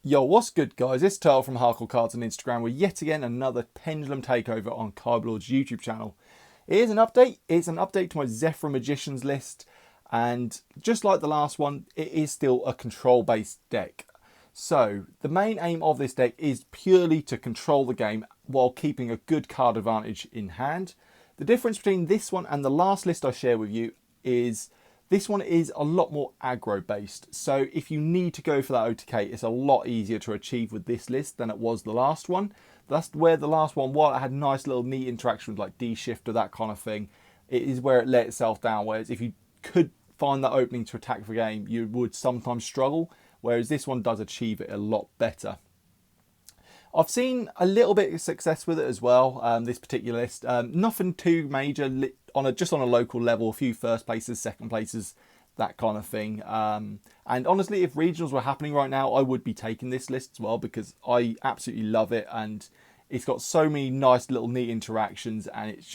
Yo, what's good guys? It's Turtle from Hardcore Cards on Instagram with yet again another Pendulum takeover on Card Lord's YouTube channel. It is an update. It's an update to my ZEFRA Magicians list, and just like the last one, it is still a control based deck. So the main aim of this deck is purely to control the game while keeping a good card advantage in hand. The difference between this one and the last list I share with you is this one is a lot more aggro based. So if you need to go for that OTK, it's a lot easier to achieve with this list than it was the last one. That's where the last one, while it had nice little neat interactions like D-shift or that kind of thing, it is where it let itself down. Whereas if you could find that opening to attack the game, you would sometimes struggle. Whereas this one does achieve it a lot better. I've seen a little bit of success with it as well, this particular list. Nothing too major, just on a local level, a few first places, second places, that kind of thing. And honestly, if regionals were happening right now, I would be taking this list as well because I absolutely love it. And it's got so many nice little neat interactions and it's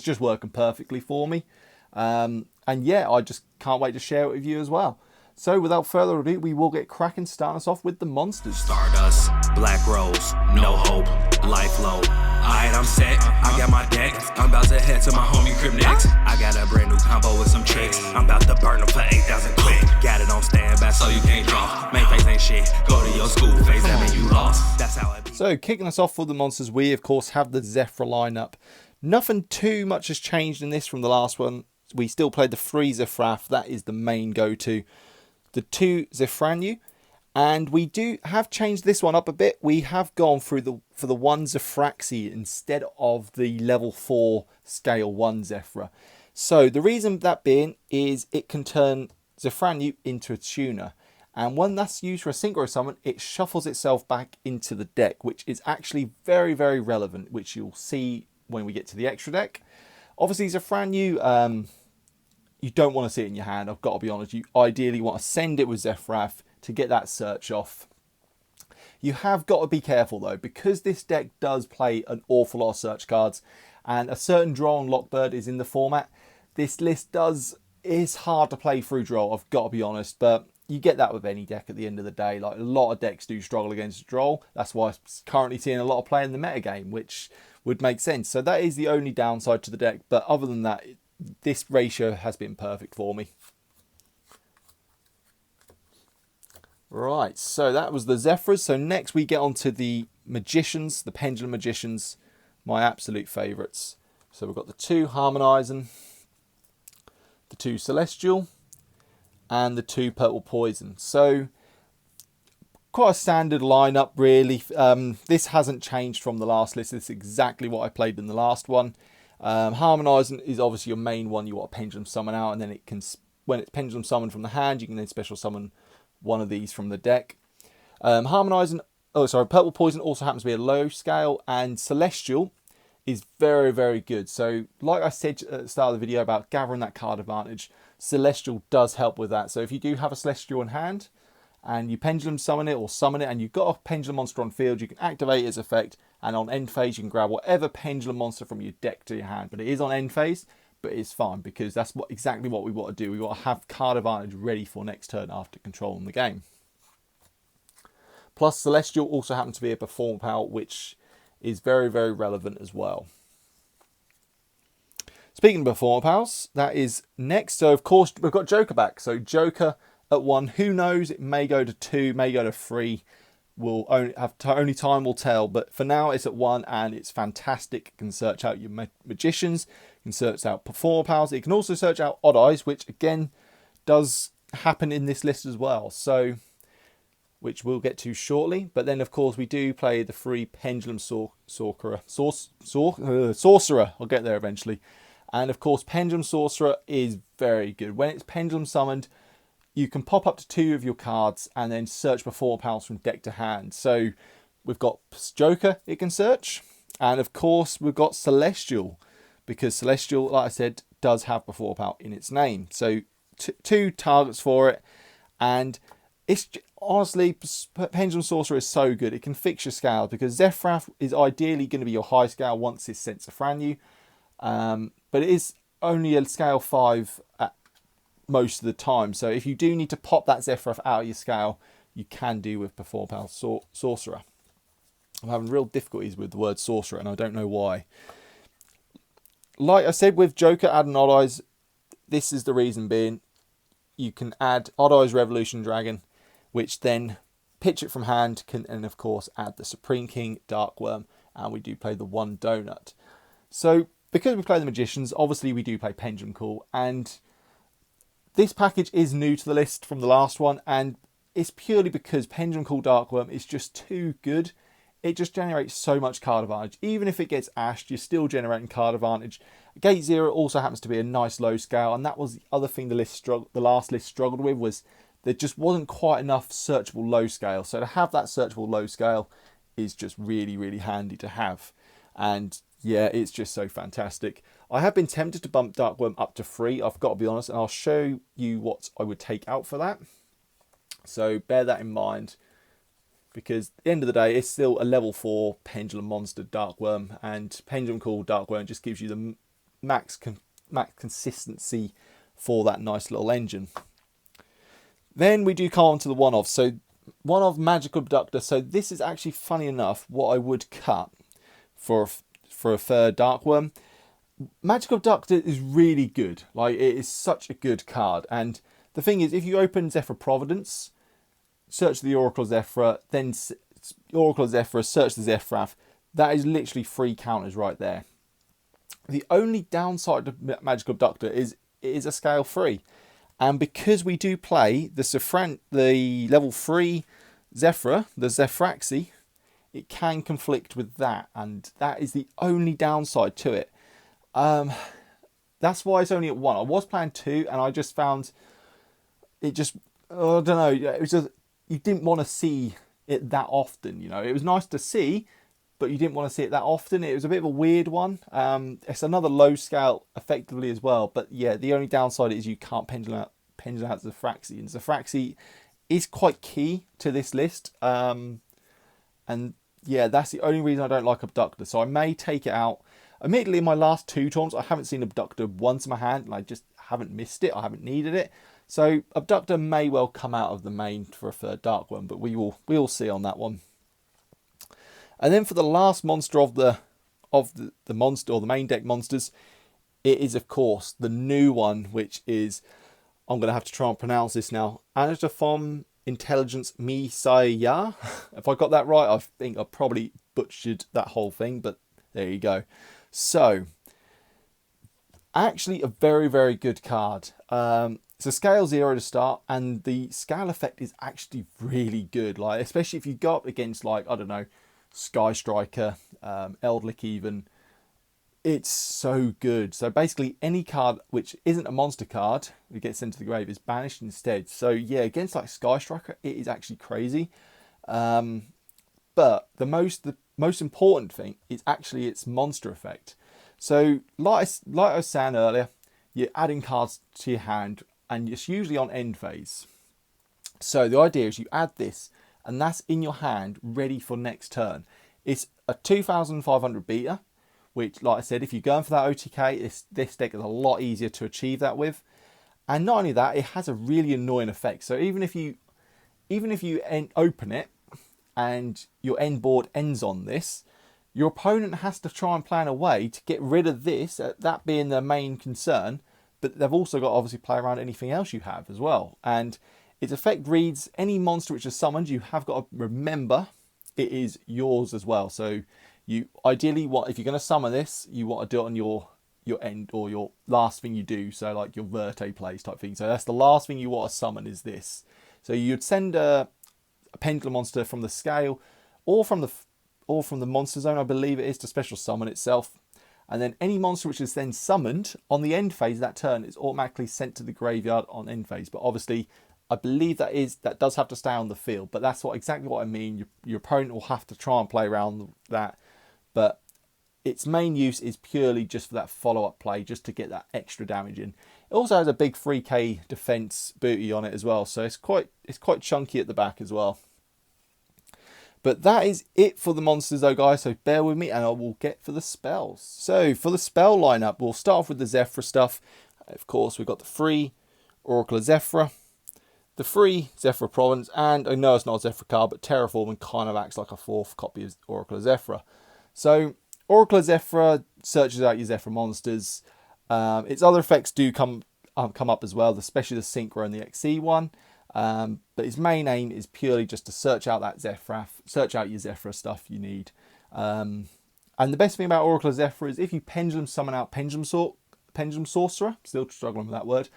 just working perfectly for me. And yeah, I just can't wait to share it with you as well. So without further ado, we will get cracking, starting us off with the monsters. Stardust, Black Rose, No Hope, Life Low. Alright, I'm set, I got my deck. I'm about to head to my homie crib next. I got a brand new combo with some chicks. I'm about to burn them for 8,000 quick. Got it on standby so you can't draw. Main face ain't shit, go to your school face, that mean you lost. That's how it be. So kicking us off for the monsters, we of course have the ZEFRA lineup. Nothing too much has changed in this from the last one. We still played the 3 ZEFRA, that is the main go-to. The 2 ZEFRA, and we have changed this one up a bit. We have gone for the 1 ZEFRAXI instead of the level 4 scale 1 ZEFRA. So the reason that being is it can turn ZEFRA into a tuner, and when that's used for a synchro summon, it shuffles itself back into the deck, which is actually very, very relevant, which you'll see when we get to the extra deck. Obviously ZEFRA, you don't want to see it in your hand, I've got to be honest. You ideally want to send it with ZEFRA to get that search off. You have got to be careful though, because this deck does play an awful lot of search cards, and a certain draw on Lockbird is in the format. This list is hard to play through draw, I've got to be honest, but you get that with any deck at the end of the day. Like a lot of decks do struggle against draw. That's why I'm currently seeing a lot of play in the metagame, which would make sense. So that is the only downside to the deck, but other than that, this ratio has been perfect for me. Right, so that was the ZEFRAs. So next we get on to the Magicians, the Pendulum Magicians, my absolute favourites. So we've got the 2 Harmonizing, the 2 Celestial, and the 2 Purple Poison. So quite a standard lineup really. This hasn't changed from the last list. This is exactly what I played in the last one. Harmonizing is obviously your main one. You want a Pendulum Summon out, and then it can, when it's Pendulum Summoned from the hand, you can then special summon one of these from the deck. Purple Poison also happens to be a low scale, and Celestial is very, very good. So like I said at the start of the video about gathering that card advantage, Celestial does help with that. So if you do have a Celestial in hand, and you Pendulum Summon it or summon it, and you've got a Pendulum monster on field, you can activate its effect, and on end phase you can grab whatever Pendulum monster from your deck to your hand. But it is on end phase, but it's fine because that's exactly what we want to do. We want to have card advantage ready for next turn after controlling the game. Plus Celestial also happens to be a perform power, which is very, very relevant as well. Speaking of perform powers, that is next. So of course we've got Joker back. So Joker at 1, who knows, it may go to 2, may go to 3. Only time will tell, but for now it's at 1 and it's fantastic. It can search out your Magicians, it can search out Performer Powers, it can also search out Odd Eyes, which again does happen in this list as well, so which we'll get to shortly. But then of course we do play the 3 Pendulum Sorcerer, I'll get there eventually. And of course Pendulum Sorcerer is very good. When it's Pendulum Summoned, you can pop up to 2 of your cards and then search Performer Powers from deck to hand. So we've got Joker it can search, and of course we've got Celestial, because Celestial, like I said, does have Performer Power in its name. So 2 targets for it, and it's honestly, Pendulum Sorcerer is so good. It can fix your scale, because ZEFRA is ideally going to be your high scale once it's sent to ZEFRA, but it is only a scale 5 at most of the time. So if you do need to pop that ZEFRA out of your scale, you can do with the 4-power sorcerer. I'm having real difficulties with the word sorcerer, and I don't know why. Like I said, with Joker adding Odd Eyes, this is the reason being. You can add Odd Eyes Revolution Dragon, which then pitch it from hand, and of course add the Supreme King Darkworm, and we do play the 1 donut. So because we play the Magicians, obviously we do play Pendulum Call, and this package is new to the list from the last one, and it's purely because Pendulum Call Darkworm is just too good. It just generates so much card advantage. Even if it gets ashed, you're still generating card advantage. Gate 0 also happens to be a nice low scale, and that was the other thing the last list struggled with, was there just wasn't quite enough searchable low scale. So to have that searchable low scale is just really, really handy to have. And yeah, it's just so fantastic. I have been tempted to bump Darkworm up to 3, I've got to be honest, and I'll show you what I would take out for that. So bear that in mind, because at the end of the day, it's still a level 4 Pendulum monster Darkworm, and Pendulum Call Darkworm just gives you the max consistency for that nice little engine. Then we do come on to the one-off. So one-off Magical Abductor. So this is actually, funny enough, what I would cut for a third Darkworm. Magical Abductor is really good. Like, it is such a good card. And the thing is, if you open ZEFRA Providence, search the Oracle of ZEFRA, then Oracle of ZEFRA, search the ZEFRAF, that is literally 3 counters right there. The only downside to Magical Abductor is it is a scale 3. And because we do play the level 3 ZEFRA, the ZEFRAXI, it can conflict with that. And that is the only downside to it. That's why it's only at 1. I was playing 2, and I just found it just, I don't know, it was just, you didn't want to see it that often, you know. It was nice to see, but you didn't want to see it that often. It was a bit of a weird one. It's another low scale effectively as well, but yeah, the only downside is you can't pendulum out ZEFRAXI, and ZEFRAXI is quite key to this list. And yeah, that's the only reason I don't like Abductor, so I may take it out. Admittedly, in my last 2 tournaments, I haven't seen Abductor once in my hand, and I just haven't missed it. I haven't needed it. So Abductor may well come out of the main for a third Darkworm, but we will see on that one. And then for the last monster of the monster, or the main deck monsters, it is of course the new one, which is, I'm going to have to try and pronounce this now, Anatofom Intelligence Misaya. If I got that right, I think I probably butchered that whole thing, but there you go. So, actually a very, very good card. It's a scale 0 to start, and the scale effect is actually really good. Like, especially if you go up against, like, I don't know, Sky Striker, Eldlick even. It's so good. So basically any card which isn't a monster card that gets sent to the grave is banished instead. So yeah, against like Sky Striker, it is actually crazy. But the most important thing is actually its monster effect. So like I was saying earlier, you're adding cards to your hand, and it's usually on end phase. So the idea is you add this, and that's in your hand, ready for next turn. It's a 2,500 beta, which, like I said, if you're going for that OTK, this deck is a lot easier to achieve that with. And not only that, it has a really annoying effect. So even if you open it and your end board ends on this, your opponent has to try and plan a way to get rid of this, that being their main concern. But they've also got to obviously play around anything else you have as well. And its effect reads, any monster which is summoned, you have got to remember it is yours as well. So you ideally if you're going to summon this, you want to do it on your end, or your last thing you do. So like your Verte plays type thing. So that's the last thing you want to summon, is this. So you'd send a Pendulum monster from the scale, or from the monster zone, I believe it is, to special summon itself. And then any monster which is then summoned on the end phase of that turn is automatically sent to the graveyard on end phase. But obviously, I believe that does have to stay on the field. But that's exactly what I mean. Your opponent will have to try and play around that. But its main use is purely just for that follow-up play, just to get that extra damage in. It also has a big 3k defense booty on it as well. So it's quite chunky at the back as well. But that is it for the monsters though, guys, so bear with me and I will get for the spells. So for the spell lineup, we'll start off with the ZEFRA stuff. Of course, we've got the free Oracle of ZEFRA, the free ZEFRA Providence, and I know it's not a ZEFRA card, but Terraforming kind of acts like a fourth copy of Oracle of ZEFRA. So Oracle of ZEFRA searches out your ZEFRA monsters. Its other effects do come up as well, especially the Synchro and the XC one. But its main aim is purely just to search out that ZEFRA, search out your ZEFRA stuff you need. And the best thing about Oracle of ZEFRA is if you pendulum summon out Pendulum Sorcerer, still struggling with that word,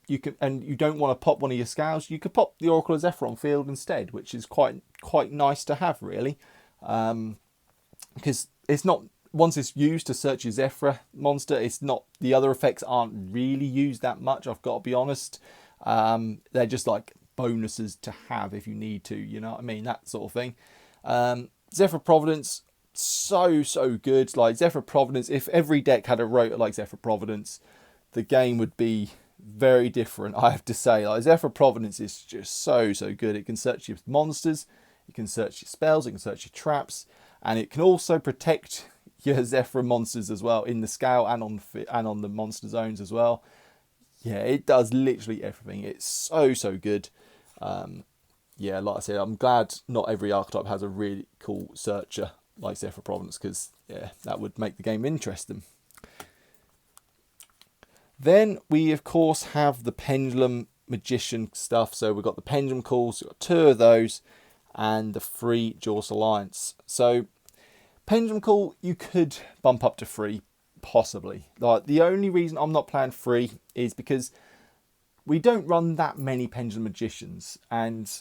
you can, and you don't want to pop one of your scales, you could pop the Oracle of ZEFRA on field instead, which is quite nice to have, really, because it's not, once it's used to search your ZEFRA monster, it's not, the other effects aren't really used that much, I've got to be honest. They're just like bonuses to have if you need to, you know what I mean, that sort of thing. ZEFRA Providence, so good. Like ZEFRA Providence, if every deck had a rotor like ZEFRA Providence, the game would be very different, I have to say. Like ZEFRA Providence is just so good. It can search your monsters, it can search your spells, it can search your traps, and it can also protect your ZEFRA monsters as well in the scale and on the monster zones as well. Yeah, it does literally everything. It's so good. Yeah, like I said, I'm glad not every archetype has a really cool searcher like ZEFRA Providence, because yeah, that would make the game interesting. Then we of course have the Pendulum Magician stuff. So we've got the Pendulum Calls, we've got 2 of those, and the free Jaws Alliance. So Pendulum Call you could bump up to free, possibly. Like the only reason I'm not playing free is because we don't run that many Pendulum Magicians, and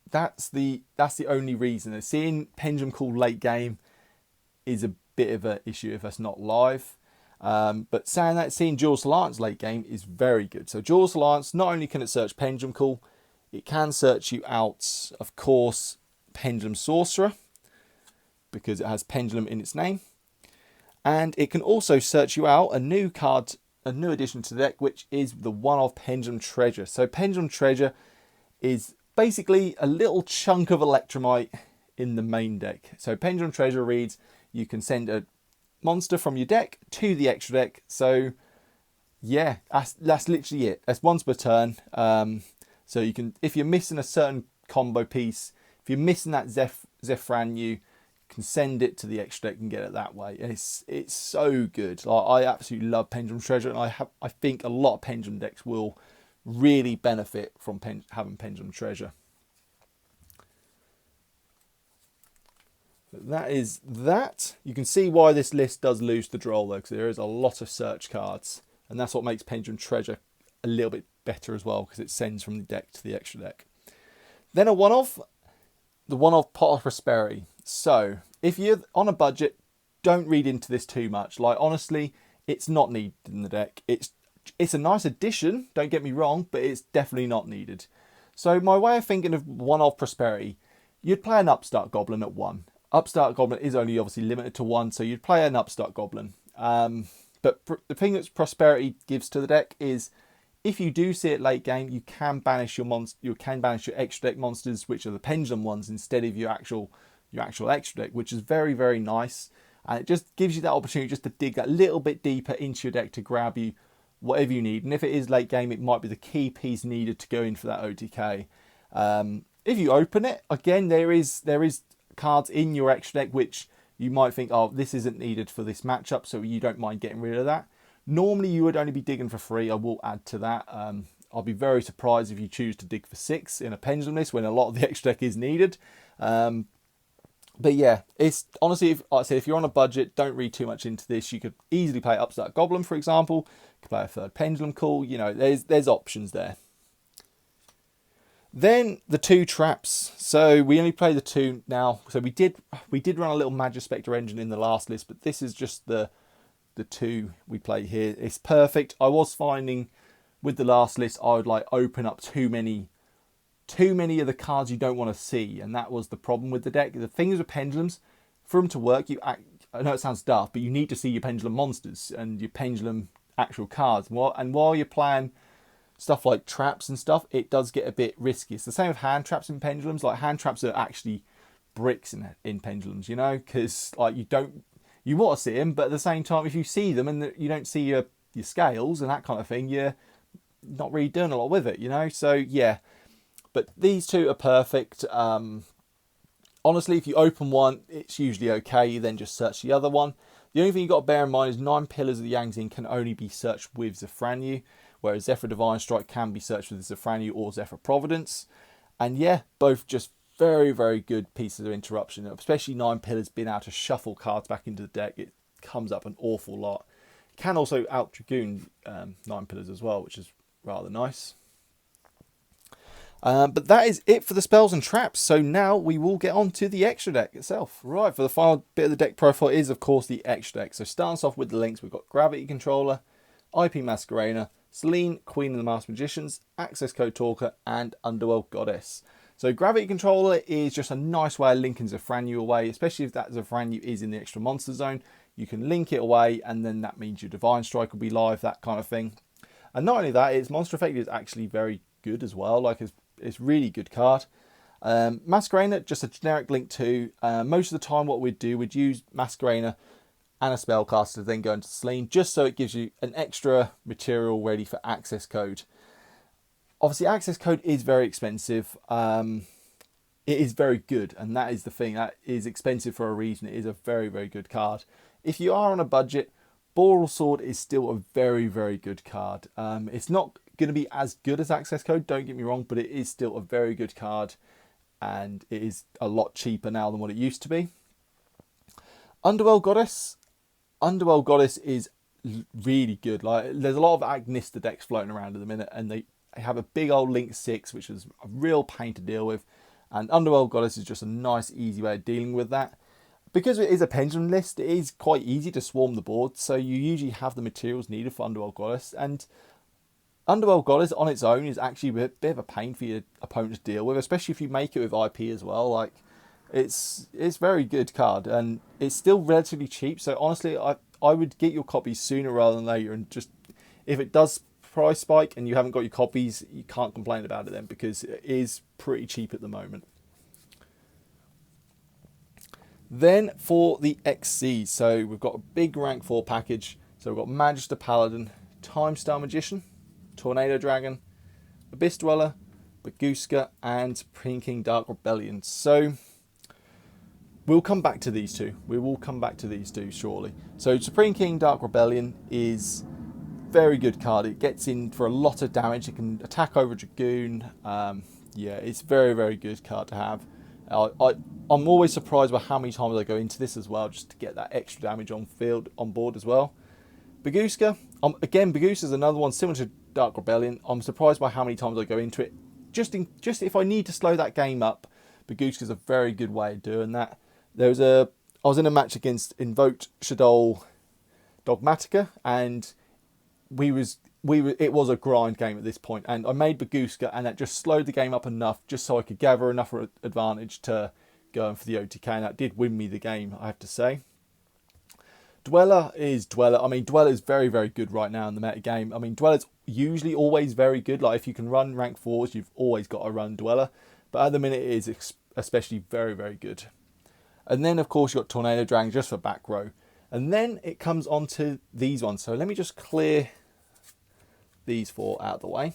that's the only reason. Seeing Pendulum Call late game is a bit of an issue if that's not live. But saying that, seeing Jaws Alliance late game is very good. So Jaws Alliance, not only can it search Pendulum Call, it can search you out, of course, Pendulum Sorcerer, because it has Pendulum in its name. And it can also search you out a new card, a new addition to the deck, which is the one of Pendulum Treasure. So Pendulum Treasure is basically a little chunk of Electromite in the main deck. So Pendulum Treasure reads, you can send a monster from your deck to the extra deck. So yeah, that's literally it. That's once per turn. So you can, if you're missing a certain combo piece, if you're missing that ZEFRA, you can send it to the extra deck and get it that way. It's so good. Like, I absolutely love Pendulum Treasure, and I think a lot of Pendulum decks will really benefit from having Pendulum Treasure. That is that. You can see why this list does lose the draw though, because there is a lot of search cards, and that's what makes Pendulum Treasure a little bit better as well, because it sends from the deck to the extra deck. Then a one-off, the one-off Pot of Prosperity. So if you're on a budget, don't read into this too much. Like honestly, it's not needed in the deck. It's a nice addition, don't get me wrong, but it's definitely not needed. So my way of thinking of one-off Prosperity, you'd play an Upstart Goblin at 1. Upstart Goblin is only obviously limited to 1, so you'd play an Upstart Goblin. But the thing that Prosperity gives to the deck is, if you do see it late game, you can banish your extra deck monsters, which are the Pendulum ones, instead of your actual extra deck, which is very nice. And it just gives you that opportunity just to dig that little bit deeper into your deck to grab you whatever you need. And if it is late game, it might be the key piece needed to go in for that OTK. If you open it, again, there is cards in your extra deck which you might think, oh, this isn't needed for this matchup, so you don't mind getting rid of that. Normally you would only be digging for 3. I will add to that. I'll be very surprised if you choose to dig for 6 in a Pendulum list when a lot of the extra deck is needed. But yeah, it's honestly, like I said, if you're on a budget, don't read too much into this. You could easily play Upstart Goblin, for example. You could play a third Pendulum Call. You know, there's options there. Then the 2 traps. So we only play the 2 now. So we did run a little Magispector engine in the last list, but this is just the 2 we play here. It's perfect. I was finding with the last list, I would like open up too many of the cards you don't want to see, and that was the problem with the deck. The thing is with Pendulums, for them to work, I know it sounds daft, but you need to see your Pendulum monsters and your Pendulum actual cards. And while you're playing stuff like traps and stuff, it does get a bit risky. It's the same with hand traps in Pendulums. Like hand traps are actually bricks in Pendulums, you know, because like you want to see them, but at the same time, if you see them and you don't see your scales and that kind of thing, not really doing a lot with it, you know. So yeah, but these two are perfect. Honestly, if you open one, it's usually okay. You then just search the other one. The only thing you've got to bear in mind is 9 Pillars of the Yang can only be searched with ZEFRA, whereas ZEFRA Divine Strike can be searched with ZEFRA or ZEFRA Providence. And yeah, both just very, very good pieces of interruption, especially 9 Pillars being able to shuffle cards back into the deck. It comes up an awful lot. Can also out Dragoon 9 Pillars as well, which is rather nice. But that is it for the spells and traps. So now we will get on to the extra deck itself. Right, for the final bit of the deck profile is, of course, the extra deck. So starting us off with the links, we've got Gravity Controller, IP Masquerader, Selene, Queen of the Masked Magicians, Access Code Talker, and Underworld Goddess. So Gravity Controller is just a nice way of linking ZEFRA away, especially if that ZEFRA is in the extra monster zone. You can link it away, and then that means your Divine Strike will be live, that kind of thing. And not only that, its monster effect is actually very good as well. Like, it's really good card. Masquerader, just a generic link to. Most of the time what we'd do, we'd use Masquerader and a spellcaster to then go into Selene, just so it gives you an extra material ready for access code. Obviously, access code is very expensive. It is very good, and that is the thing. That is expensive for a reason. It is a very, very good card. If you are on a budget, Boral Sword is still a very, very good card. It's not going to be as good as access code, don't get me wrong, but it is still a very good card, and it is a lot cheaper now than what it used to be. Underworld Goddess is really good. Like, there's a lot of Agnista decks floating around at the minute, and they have a big old Link 6, which is a real pain to deal with, and Underworld Goddess is just a nice, easy way of dealing with that. Because it is a pendulum list, it is quite easy to swarm the board, so you usually have the materials needed for Underworld Goddess, and Underworld Goddess on its own is actually a bit of a pain for your opponent to deal with, especially if you make it with IP as well. Like, it's very good card, and it's still relatively cheap. So honestly, I would get your copies sooner rather than later, and just, if it does price spike and you haven't got your copies, you can't complain about it then, because it is pretty cheap at the moment. Then for the XC, so we've got a big rank 4 package. So we've got Magister Paladin, Time Star Magician, Tornado Dragon, Abyss Dweller, Baguska, and Supreme King Dark Rebellion. So we'll come back to these two. We will come back to these two shortly. So Supreme King Dark Rebellion is very good card. It gets in for a lot of damage. It can attack over Dragoon. Yeah, it's very, very good card to have. I'm always surprised by how many times I go into this as well, just to get that extra damage on board as well. Baguska, again, Baguska is another one similar to Dark Rebellion. I'm surprised by how many times I go into it. Just if I need to slow that game up, Baguska is a very good way of doing that. I was in a match against Invoked Shadol Dogmatica, and it was a grind game at this point, and I made Baguska, and that just slowed the game up enough just so I could gather enough advantage to go in for the OTK, and that did win me the game, I have to say. Dweller is Dweller. I mean, Dweller is very, very good right now in the meta game. I mean, Dweller's usually always very good. Like, if you can run rank 4s, you've always got to run Dweller. But at the minute, it is especially very, very good. And then, of course, you've got Tornado Dragon just for back row. And then it comes on to these ones. So let me just clear these 4 out of the way.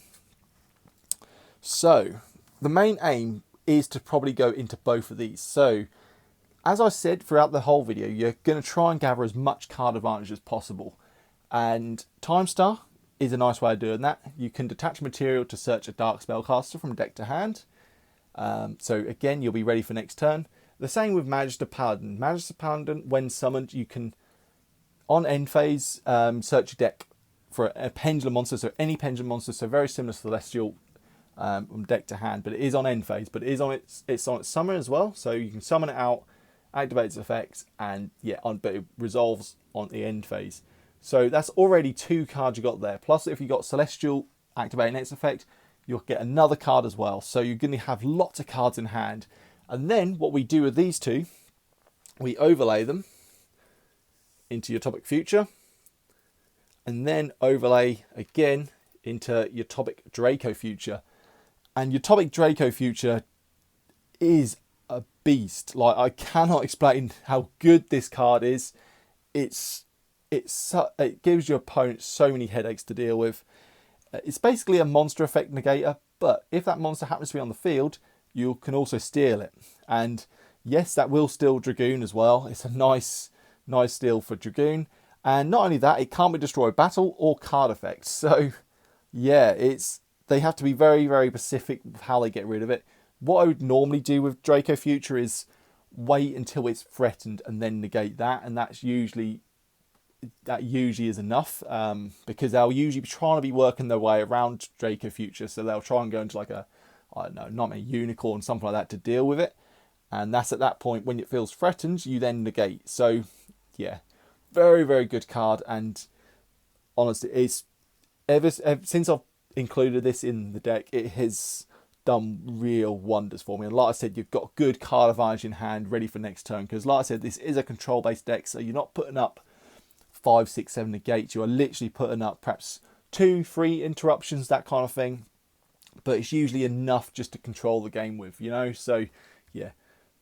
So the main aim is to probably go into both of these. So as I said throughout the whole video, you're going to try and gather as much card advantage as possible. And Time Star is a nice way of doing that. You can detach material to search a Dark Spellcaster from deck to hand. So again, you'll be ready for next turn. The same with Magister Paladin. Magister Paladin, when summoned, you can, on end phase, search your deck for a pendulum monster. So any pendulum monster, so very similar to Celestial, from deck to hand, but it is on end phase. But it is on it's on its summon as well. So you can summon it out, activate its effects, and yeah, but it resolves on the end phase. So that's already 2 cards you got there. Plus, if you got Celestial activating its effect, you'll get another card as well. So you're going to have lots of cards in hand. And then what we do with these 2, we overlay them into your Topic Future, and then overlay again into your Topic Draco Future. And your Topic Draco Future is a beast. Like, I cannot explain how good this card is. It gives your opponent so many headaches to deal with. It's basically a monster effect negator, but if that monster happens to be on the field, you can also steal it. And yes, that will steal Dragoon as well. It's a nice steal for Dragoon. And not only that, it can't be destroyed battle or card effects. So yeah, they have to be very, very specific with how they get rid of it. What I would normally do with Draco Future is wait until it's threatened and then negate that, and that usually is enough, because they'll usually be trying to be working their way around Draco Future, so they'll try and go into like a, I don't know, not a unicorn, something like that to deal with it, and that's at that point when it feels threatened, you then negate. So yeah, very, very good card, and honestly, it's ever since I've included this in the deck, it has done real wonders for me. And like I said, you've got good card advantage in hand ready for next turn, because like I said, this is a control based deck, so you're not putting up 5, 6, 7 negates. You are literally putting up perhaps 2, 3 interruptions, that kind of thing, but it's usually enough just to control the game with, you know. So yeah,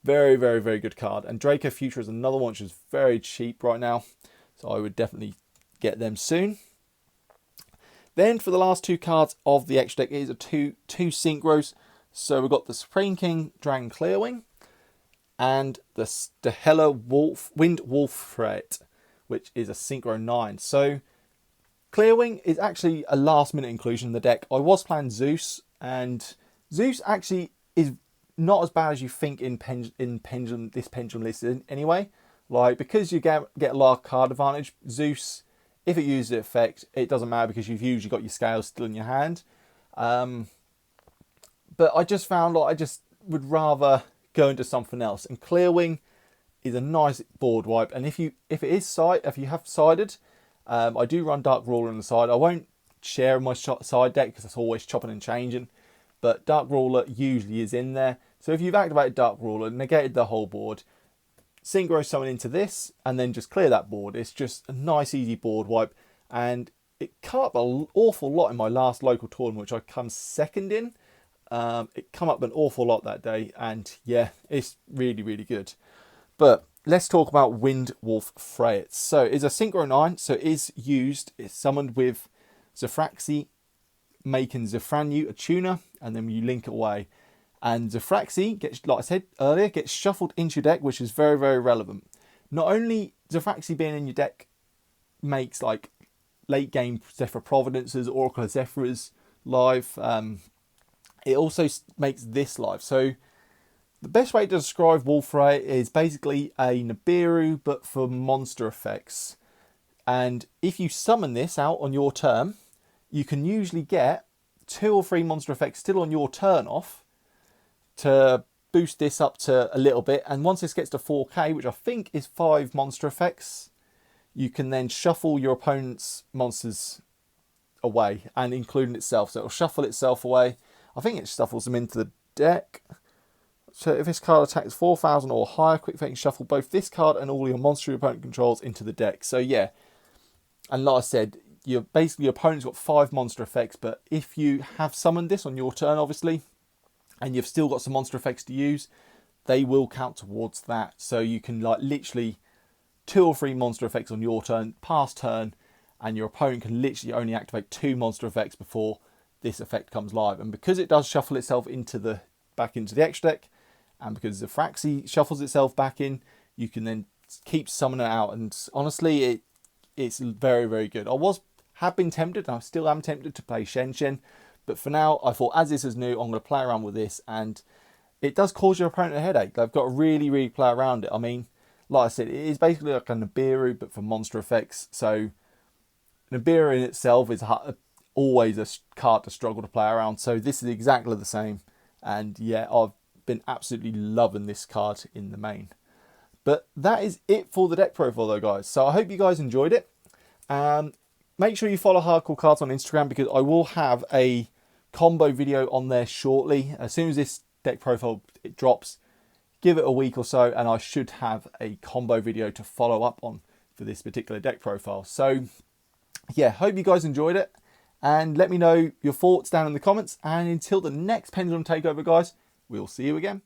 very, very, very good card. And Draco Future is another one which is very cheap right now, so I would definitely get them soon. Then for the last 2 cards of the extra deck, it is a two synchros. So we've got the Supreme King Dragon Clearwing and the Stahella Wind Wolf Threat, which is a synchro 9. So Clearwing is actually a last minute inclusion in the deck. I was playing Zeus, and Zeus actually is not as bad as you think in this Pendulum list anyway. Like, because you get a lot of card advantage, Zeus, if it uses the effect, it doesn't matter because you've usually got your scales still in your hand. But I just found like I just would rather go into something else. And Clearwing is a nice board wipe. And if you have sided, I do run Dark Ruler on the side. I won't share my side deck because it's always chopping and changing. But Dark Ruler usually is in there. So if you've activated Dark Ruler, negated the whole board, synchro summon into this, and then just clear that board. It's just a nice, easy board wipe. And it came up an awful lot in my last local tournament, which I come second in. It come up an awful lot that day. And yeah, it's really, really good. But let's talk about Wind Wolf Threat. So it's a synchro 9. So it's summoned with Zefraxi, making Zefranu a tuner, and then you link it away. And Zefraxi gets, like I said earlier, gets shuffled into your deck, which is very, very relevant. Not only Zefraxi being in your deck makes like late game ZEFRA Providences, Oracle of ZEFRAs live, it also makes this live. So the best way to describe Wolfray is basically a Nibiru, but for monster effects. And if you summon this out on your turn, you can usually get 2 or 3 monster effects still on your turn off to boost this up to a little bit. And once this gets to 4k, which I think is 5 monster effects, you can then shuffle your opponent's monsters away and including itself. So it'll shuffle itself away. I think it shuffles them into the deck. So if this card attacks 4,000 or higher, quick effect, shuffle both this card and all your monster your opponent controls into the deck. So yeah, and like I said, your opponent's got 5 monster effects, but if you have summoned this on your turn, obviously, and you've still got some monster effects to use, they will count towards that. So you can like literally 2 or 3 monster effects on your turn, past turn, and your opponent can literally only activate 2 monster effects before this effect comes live. And because it does shuffle itself back into the extra deck, and because the Zefraxi shuffles itself back in, you can then keep summoning it out. And honestly, it's very, very good. Have been tempted, and I still am tempted to play Shen, but for now, I thought as this is new, I'm going to play around with this, and it does cause your opponent a headache. They've got to really, really play around it. I mean, like I said, it is basically like a Nibiru, but for monster effects. So Nibiru in itself is always a card to struggle to play around. So this is exactly the same. And yeah, I've been absolutely loving this card in the main. But that is it for the deck profile though, guys. So I hope you guys enjoyed it. Make sure you follow Hardcore Cards on Instagram, because I will have a combo video on there shortly. As soon as this deck profile drops, give it a week or so, and I should have a combo video to follow up on for this particular deck profile. So yeah, hope you guys enjoyed it, and let me know your thoughts down in the comments. And until the next Pendulum Takeover, guys, we'll see you again.